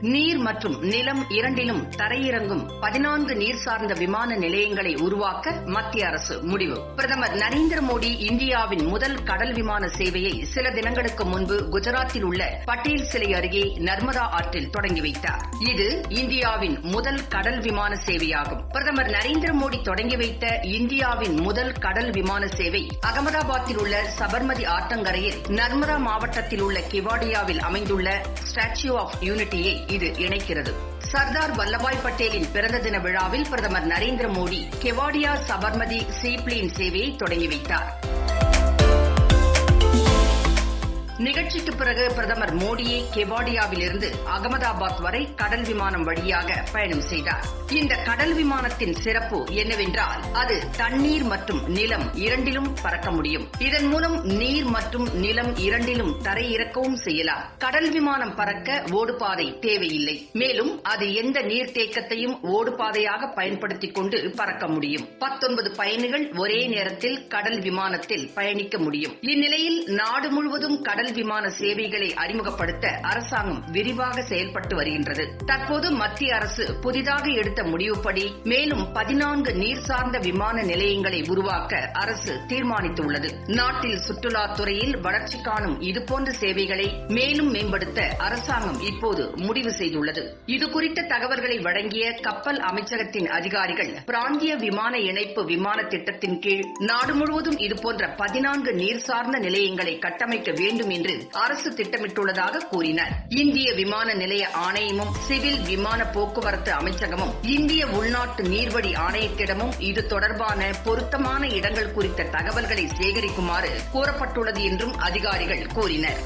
நீர் மற்றும் நிலம் இரண்டிலும் தரையிறங்கும் 14 நீர் சார்ந்த விமான நிலையங்களை உருவாக்க மத்திய அரசு முடிவு. பிரதமர் நரேந்திர மோடி இந்தியாவின் முதல் கடல் விமான சேவையை சில தினங்களுக்கு முன்பு குஜராத்தில் உள்ள பட்டேல் சிலை அருகே நர்மதா ஆற்றில் தொடங்கி வைத்தார். இது இந்தியாவின் முதல் கடல் விமான சேவையாகும். பிரதமர் நரேந்திர மோடி தொடங்கி வைத்த இந்தியாவின் முதல் கடல் விமான சேவை அகமதாபாத்தில் உள்ள சபர்மதி ஆற்றங்கரையில் நர்மதா மாவட்டத்தில் உள்ள கெவாடியாவில் அமைந்துள்ள ஸ்டாச்சு ஆஃப் யூனிட்டியை இது இணைக்கிறது. சர்தார் வல்லபாய் பட்டேலின் பிறந்த தின விழாவில் பிரதமர் நரேந்திர மோடி கெவாடியா சபர்மதி சீப்ளேன் சேவையை தொடங்கி வைத்தார். நிகழ்ச்சிக்கு பிறகு பிரதமர் மோடியே கெவாடியாவிலிருந்து அகமதாபாத் வரை கடல் விமானம் வழியாக பயணம் செய்தார். இந்த கடல் விமானத்தின் சிறப்பு என்னவென்றால் அது தண்ணீர் மற்றும் நிலம் இரண்டிலும் பறக்க முடியும். இதன் மூலம் நீர் மற்றும் நிலம் இரண்டிலும் தரையிறக்கவும் செய்யலாம். கடல் விமானம் பறக்க ஓடுபாதை தேவையில்லை. மேலும் அது எந்த நீர்த்தேக்கத்தையும் ஓடுபாதையாக பயன்படுத்திக் கொண்டு பறக்க முடியும். 19 பயணிகள் ஒரே நேரத்தில் கடல் விமானத்தில் பயணிக்க முடியும். இந்நிலையில் நாடு முழுவதும் கடல் விமான சேவைகளை அறிமுகப்படுத்த அரசாங்கம் விரிவாக செயல்பட்டு வருகின்றது. தற்போது மத்திய அரசு புதிதாக எடுத்த முடிவுப்படி மேலும் 14 நீர் சார்ந்த விமான நிலையங்களை உருவாக்க அரசு தீர்மானித்துள்ளது. நாட்டில் சுற்றுலாத்துறையில் வளர்ச்சி காணும் இதுபோன்ற சேவைகளை மேலும் மேம்படுத்த அரசாங்கம் இப்போது முடிவு செய்துள்ளது. இதுகுறித்த தகவல்களை வழங்கிய கப்பல் அமைச்சகத்தின் அதிகாரிகள் பிராந்திய விமான இணைப்பு விமான திட்டத்தின் கீழ் நாடு முழுவதும் இதுபோன்ற 14 நீர் சார்ந்த நிலையங்களை கட்டமைக்க வேண்டும் என்று அரசு திட்டமிட்டுள்ளதாக கூறினார். இந்திய விமான நிலைய ஆணையமும் சிவில் விமான போக்குவரத்து அமைச்சகமும் இந்திய உள்நாட்டு நீர்வழி ஆணையத்திடமும் இது தொடர்பான பொருத்தமான இடங்கள் குறித்த தகவல்களை சேகரிக்குமாறு கூறப்பட்டுள்ளது என்றும் அதிகாரிகள் கூறினர்.